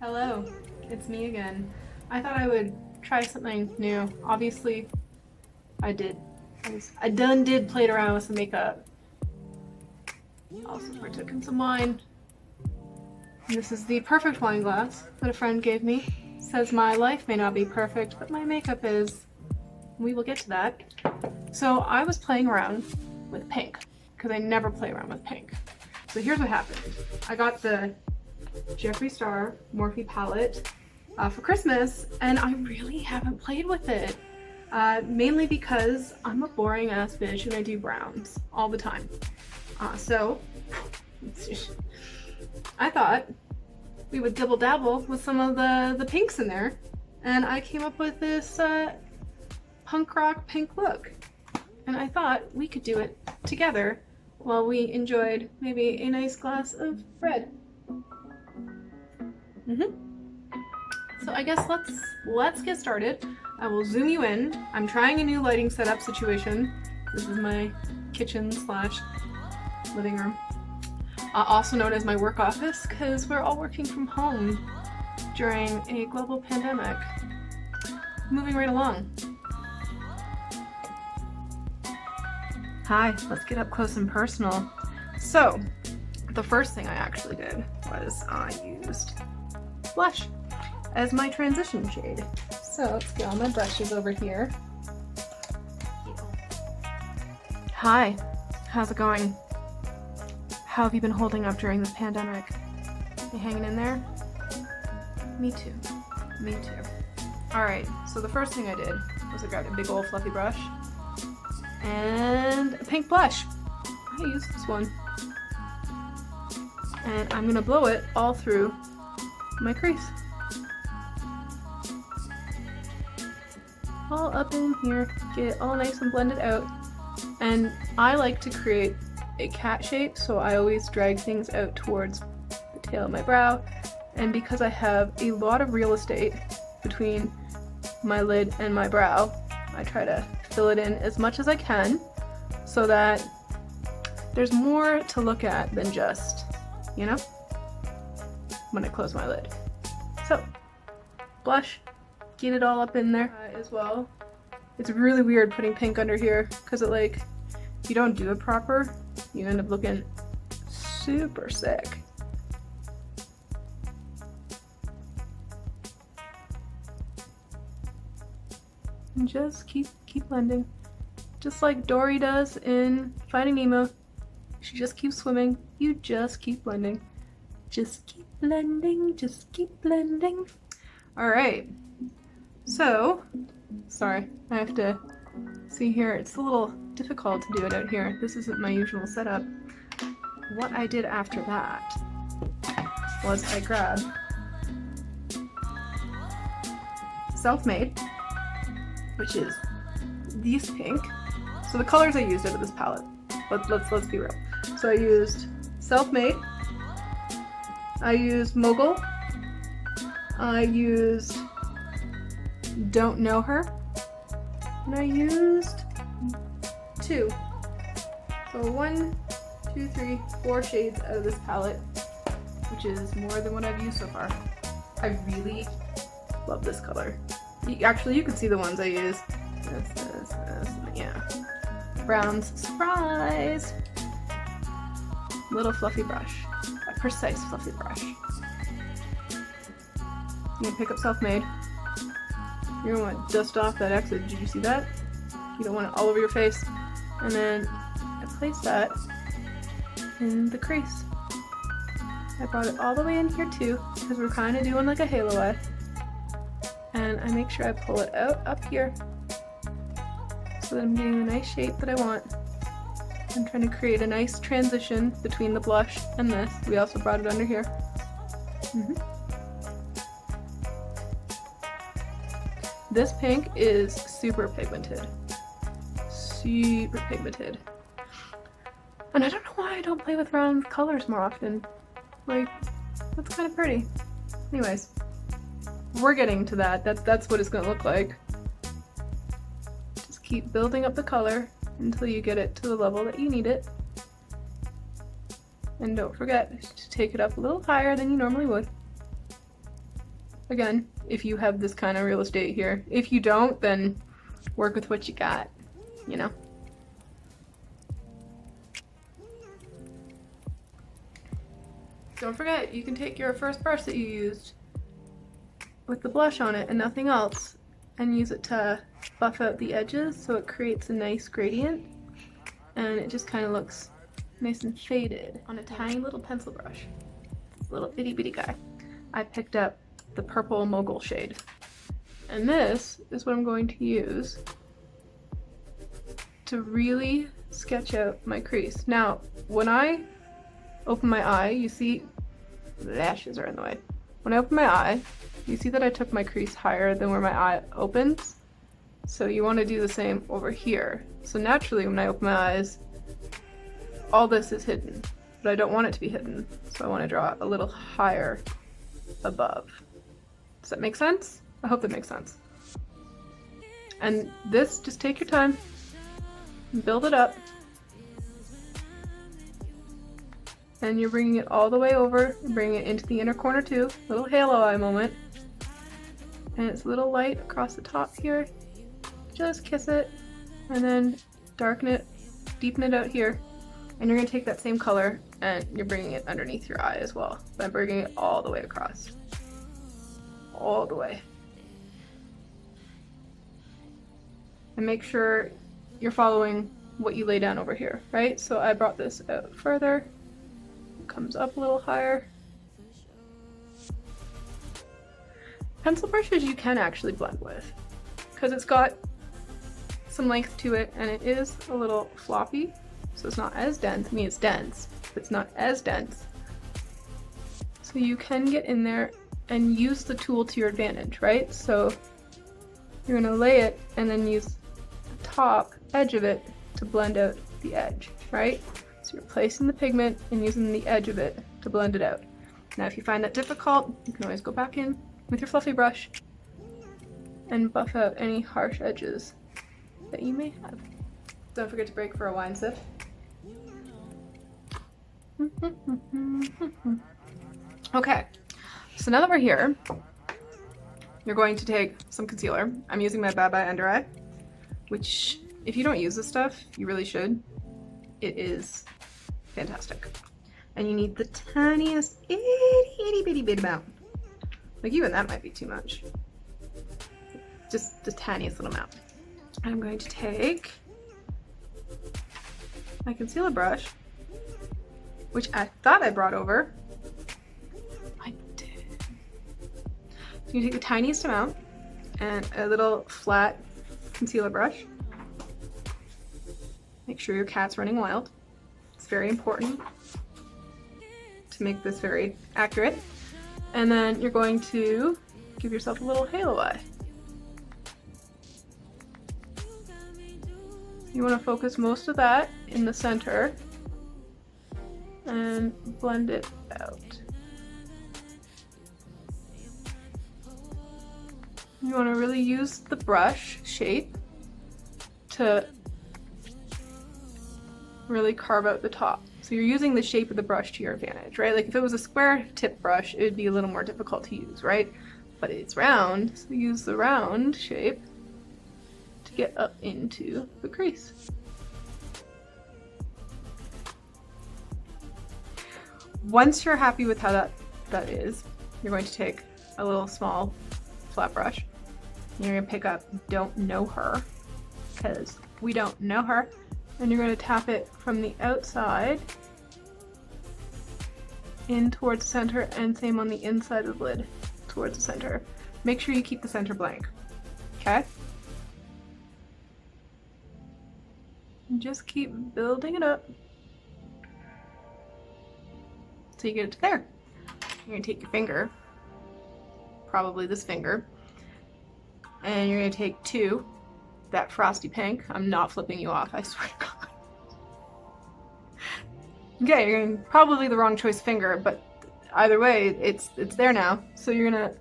Hello, it's me again. I thought I would try something new. Obviously, I did. I done played around with some makeup. Also partook in some wine. And this is the perfect wine glass that a friend gave me. Says my life may not be perfect, but my makeup is. We will get to that. So I was playing around with pink, because I never play around with pink. So here's what happened. I got the Jeffree Star Morphe palette for Christmas, and I really haven't played with it. Mainly because I'm a boring ass bitch and I do browns all the time. So I thought we would dibble dabble with some of the pinks in there, and I came up with this punk rock pink look. And I thought we could do it together while we enjoyed maybe a nice glass of red. So I guess let's get started. I will zoom you in. I'm trying a new lighting setup situation. This is my kitchen slash living room. Also known as my work office, because we're all working from home during a global pandemic. Moving right along. Hi, let's get up close and personal. So, the first thing I actually did was I used blush as my transition shade. So let's get all my brushes over here. Hi, how's it going? How have you been holding up during this pandemic? You hanging in there? Me too. Me too. Alright, so the first thing I did was I grabbed a big old fluffy brush and a pink blush. I use this one. And I'm gonna blow it all through my crease. All up in here, get it all nice and blended out. And I like to create a cat shape, so I always drag things out towards the tail of my brow. And because I have a lot of real estate between my lid and my brow, I try to fill it in as much as I can so that there's more to look at than just, you know, when I close my lid. So, blush, get it all up in there as well. It's really weird putting pink under here because if you don't do it proper, you end up looking super sick. And just keep blending. Just like Dory does in Finding Nemo. She just keeps swimming, you just keep blending. Just keep blending, just keep blending. Alright, so, sorry, I have to see here. It's a little difficult to do it out here. This isn't my usual setup. What I did after that was I grabbed Self-Made, which is this pink. So the colors I used out of this palette, let's be real. So I used Self-Made, I used Mogul, I used Don't Know Her, and I used 2. So 1, 2, 3, 4 shades out of this palette, which is more than what I've used so far. I really love this color. Actually, you can see the ones I use. This, yeah. Browns, surprise! Little fluffy brush. A precise fluffy brush. You're gonna pick up Self-Made. You're gonna want to dust off that exit. Did you see that? You don't want it all over your face. And then I place that in the crease. I brought it all the way in here too, because we're kind of doing like a halo eye. And I make sure I pull it out up here so that I'm getting the nice shape that I want. I'm trying to create a nice transition between the blush and this. We also brought it under here. This pink is super pigmented. Super pigmented. And I don't know why I don't play with round colors more often. That's kind of pretty. Anyways. We're getting to that. That's what it's gonna look like. Just keep building up the color until you get it to the level that you need it. And don't forget to take it up a little higher than you normally would. Again, if you have this kind of real estate here. If you don't, then work with what you got, you know? Don't forget, you can take your first brush that you used with the blush on it and nothing else and use it to buff out the edges so it creates a nice gradient and it just kind of looks nice and faded on a tiny little pencil brush. This little itty bitty guy. I picked up the purple mogul shade. And this is what I'm going to use to really sketch out my crease. Now, when I open my eye, you see the lashes are in the way. When I open my eye, you see that I took my crease higher than where my eye opens. So you want to do the same over here. So naturally, when I open my eyes, all this is hidden, but I don't want it to be hidden. So I want to draw a little higher above. Does that make sense? I hope that makes sense. And this, just take your time, build it up. And you're bringing it all the way over, bringing it into the inner corner too. Little halo eye moment. And it's a little light across the top here. Just kiss it, and then darken it, deepen it out here. And you're gonna take that same color and you're bringing it underneath your eye as well. By bringing it all the way across. All the way. And make sure you're following what you lay down over here, right? So I brought this out further. Comes up a little higher. Pencil brushes you can actually blend with because it's got some length to it and it is a little floppy, so it's not as dense. I mean, it's dense, but it's not as dense. So you can get in there and use the tool to your advantage, right? So you're gonna lay it and then use the top edge of it to blend out the edge, right? So you're placing the pigment and using the edge of it to blend it out. Now if you find that difficult, you can always go back in with your fluffy brush and buff out any harsh edges that you may have. Don't forget to break for a wine sip. Okay, so now that we're here, you're going to take some concealer. I'm using my Bye Bye Under Eye, which if you don't use this stuff, you really should. It is fantastic. And you need the tiniest itty bitty amount. Like even that might be too much. Just the tiniest little amount. I'm going to take my concealer brush, which I thought I brought over. I did. So you take the tiniest amount and a little flat concealer brush. Make sure your cat's running wild. It's very important to make this very accurate. And then you're going to give yourself a little halo eye. You want to focus most of that in the center and blend it out. You want to really use the brush shape to really carve out the top. So you're using the shape of the brush to your advantage, right? Like if it was a square tip brush, it would be a little more difficult to use, right? But it's round, so use the round shape to get up into the crease. Once you're happy with how that is, you're going to take a little small flat brush. You're going to pick up Don't Know Her, because we don't know her. And you're going to tap it from the outside in towards the center, and same on the inside of the lid towards the center. Make sure you keep the center blank, okay? And just keep building it up so you get it to there. You're going to take your finger, probably this finger, and you're going to take two, that frosty pink. I'm not flipping you off, I swear to God. Okay, you're going probably the wrong choice finger, but either way, it's there now. So you're gonna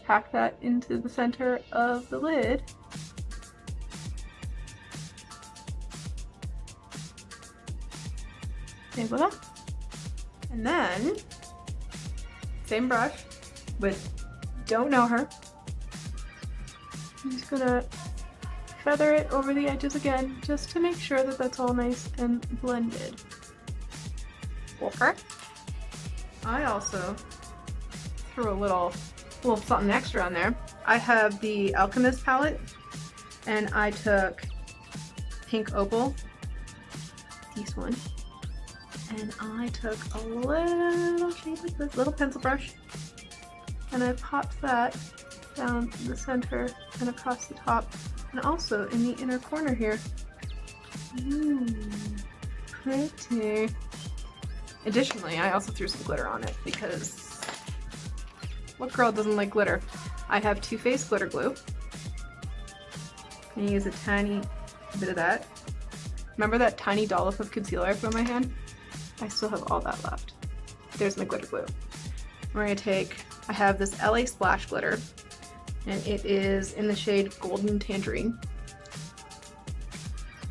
pack that into the center of the lid. Okay, voila. And then, same brush with don't know her. I'm just gonna feather it over the edges again, just to make sure that that's all nice and blended. Okay. I also threw a little something extra on there. I have the Alchemist palette, and I took pink opal, this one, and I took a little shade like this, little pencil brush, and I popped that down the center and across the top, and also in the inner corner here. Pretty. Additionally, I also threw some glitter on it because what girl doesn't like glitter? I have Too Faced glitter glue. I'm gonna use a tiny bit of that. Remember that tiny dollop of concealer I put on my hand? I still have all that left. There's my glitter glue. We're gonna take, I have this LA Splash glitter, and it is in the shade Golden Tangerine.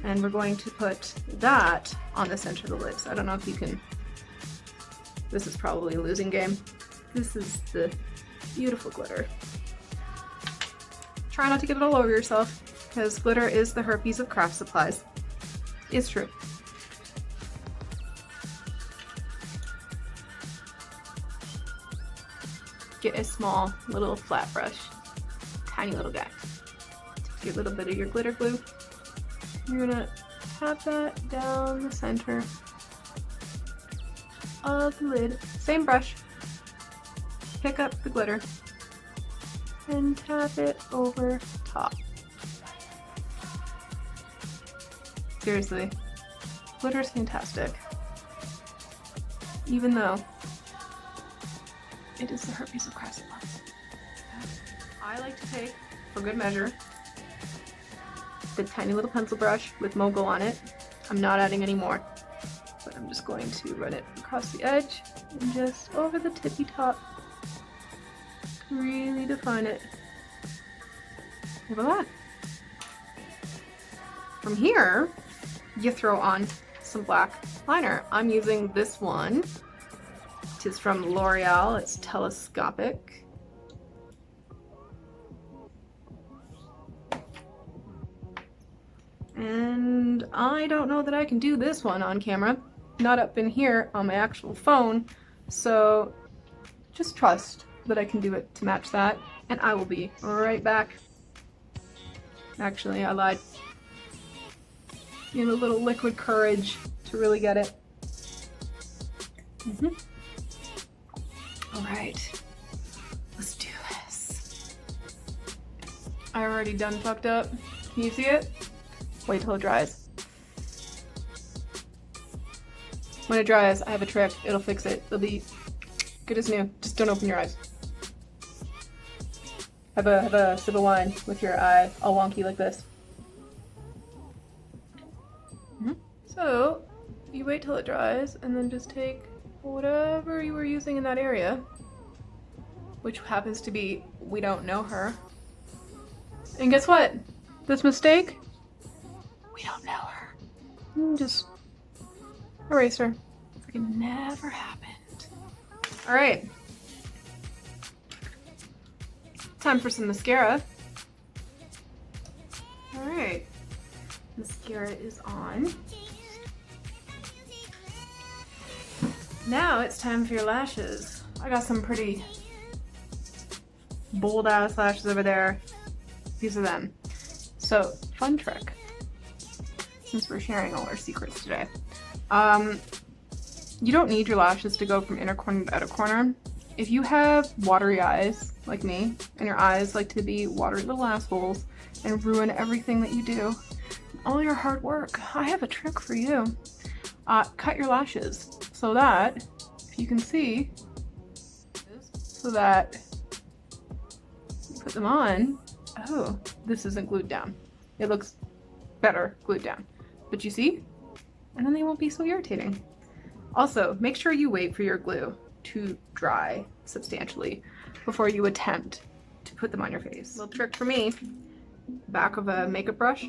And we're going to put that on the center of the lips. I don't know if you can, this is probably a losing game. This is the beautiful glitter. Try not to get it all over yourself, because glitter is the herpes of craft supplies. It's true. Get a small little flat brush, tiny little guy. Get a little bit of your glitter glue. You're gonna tap that down the center of the lid. Same brush. Pick up the glitter and tap it over top. Seriously, glitter is fantastic. Even though it is the herpes of craft supplies. I like to take, for good measure, the tiny little pencil brush with mogul on it. I'm not adding any more, but I'm just going to run it across the edge and just over the tippy top to really define it. Look at that. From here, you throw on some black liner. I'm using this one. It is from L'Oreal. It's telescopic. And I don't know that I can do this one on camera. Not up in here on my actual phone. So just trust that I can do it to match that. And I will be right back. Actually, I lied. You need a little liquid courage to really get it. Alright. Let's do this. I already done fucked up. Can you see it? Wait till it dries. When it dries, I have a trick. It'll fix it. It'll be good as new. Just don't open your eyes. Have a sip of wine with your eye all wonky like this. So, you wait till it dries and then just take whatever you were using in that area, which happens to be We Don't Know Her. And guess what? This mistake? We don't know her. Just erase her. Freaking never happened. Alright. Time for some mascara. Alright. Mascara is on. Now it's time for your lashes. I got some pretty bold ass lashes over there. These are them. So, fun trick. Since we're sharing all our secrets today. You don't need your lashes to go from inner corner to outer corner. If you have watery eyes, like me, and your eyes like to be watery little assholes and ruin everything that you do, all your hard work, I have a trick for you. Cut your lashes so that, if you can see, so that you put them on, oh, this isn't glued down. It looks better glued down. But you see? And then they won't be so irritating. Also, make sure you wait for your glue to dry substantially before you attempt to put them on your face. Little trick for me, back of a makeup brush,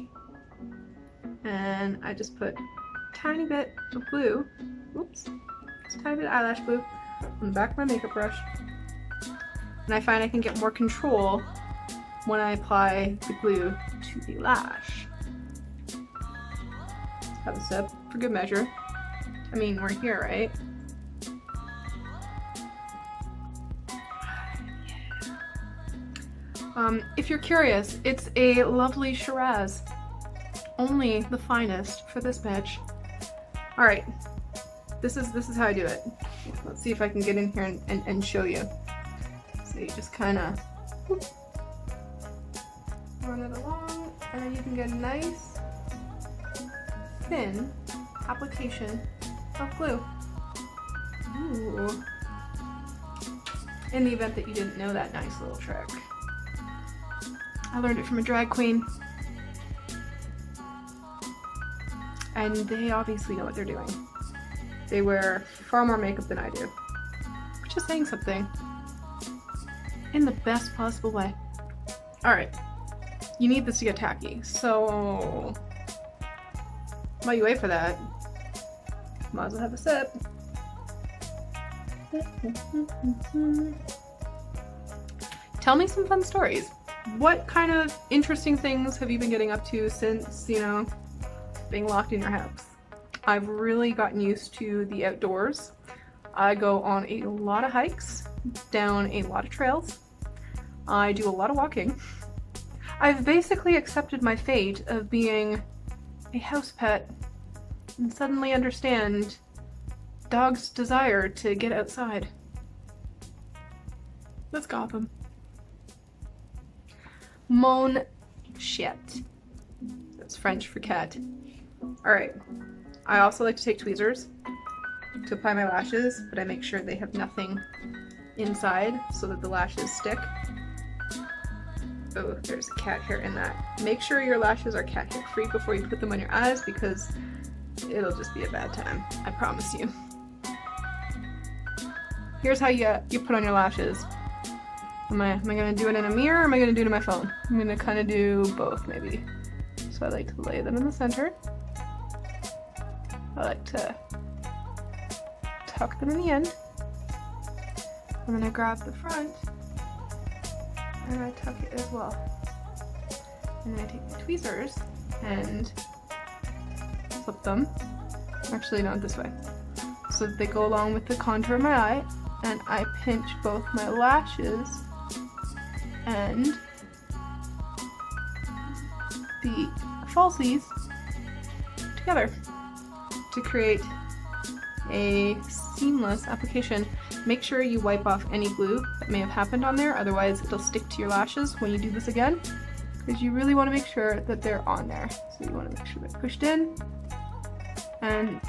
and I just put a tiny bit of glue, oops, just a tiny bit of eyelash glue on the back of my makeup brush, And I find I can get more control when I apply the glue to the lash. Have a sip for good measure. I mean, we're here, right? If you're curious, it's a lovely Shiraz. Only the finest for this bitch. Alright, this is how I do it. Let's see if I can get in here and show you. So you just kind of run it along, and then you can get a nice thin application of glue. Ooh. In the event that you didn't know that nice little trick. I learned it from a drag queen. And they obviously know what they're doing. They wear far more makeup than I do. Which is saying something. In the best possible way. Alright. You need this to get tacky. So while you wait for that, might as well have a sip. Tell me some fun stories. What kind of interesting things have you been getting up to since, you know, being locked in your house? I've really gotten used to the outdoors. I go on a lot of hikes, down a lot of trails. I do a lot of walking. I've basically accepted my fate of being a house pet and suddenly understand dogs' desire to get outside. Let's Gotham. Mon chien. That's French for cat. Alright. I also like to take tweezers to apply my lashes, but I make sure they have nothing inside so that the lashes stick. Oh, there's a cat hair in that. Make sure your lashes are cat hair free before you put them on your eyes, because it'll just be a bad time. I promise you. Here's how you put on your lashes. Am I gonna do it in a mirror, or am I gonna do it in my phone? I'm gonna kind of do both, maybe. So I like to lay them in the center. I like to tuck them in the end. And then I grab the front and I tuck it as well. And then I take the tweezers and flip them. Actually, not this way. So that they go along with the contour of my eye. And I pinch both my lashes and the falsies together to create a seamless application. Make sure you wipe off any glue that may have happened on there, otherwise it'll stick to your lashes when you do this again, because you really want to make sure that they're on there. So you want to make sure they're pushed in, and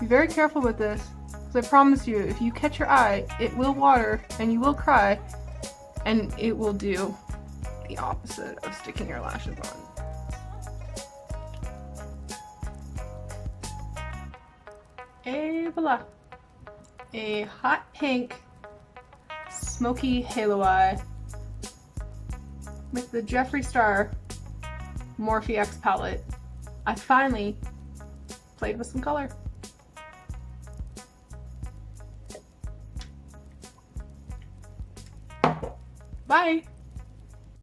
be very careful with this, because I promise you, if you catch your eye, it will water and you will cry, and it will do the opposite of sticking your lashes on. Et voila! A hot pink smoky halo eye with the Jeffree Star Morphe X palette. I finally played with some color. Bye!